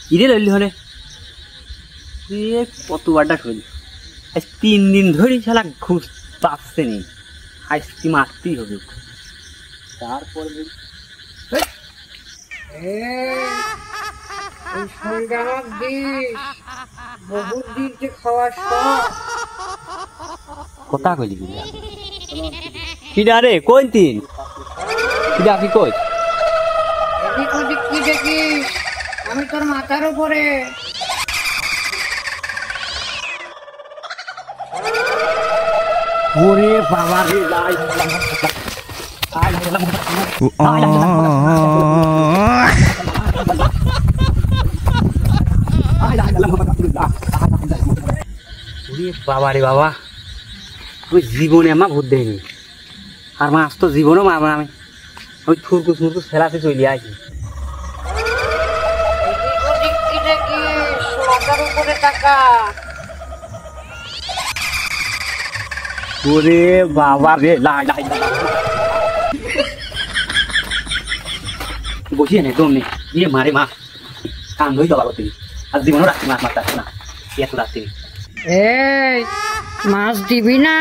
ইরে লইলি হলে কতবারটা শরীর আজ 3 দিন ধরে শালা ঘুষ পাচ্ছে নি আজকে মারতেই হবে তারপর বহুত দিন যে খাওয়ার কথা কইলি কিডা রে কোন তিন কিডা কি কই এদিক ওদিক কি দেখিস আমি তোর মাথার উপরে ওরে বাবা রে বাবা রে বাবা তুই জীবনে আমার ভূত দেয়নি আর মাছ তো জীবনও মারবো আমি ওই থুরকু থুরকু ফেলাতে চলে আসি ওরে বাবা রে বসিয়ে নে দম নেই ইয়ে মারে মা কান ধই তো বাবা তুই আর জীবনও রাখছি মাছ মারতে আসছে না এত রাখছি এই মাছ দিবি না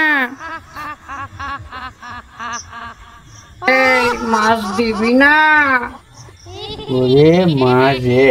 এই মাছ দিবি না ওরে মাছ রে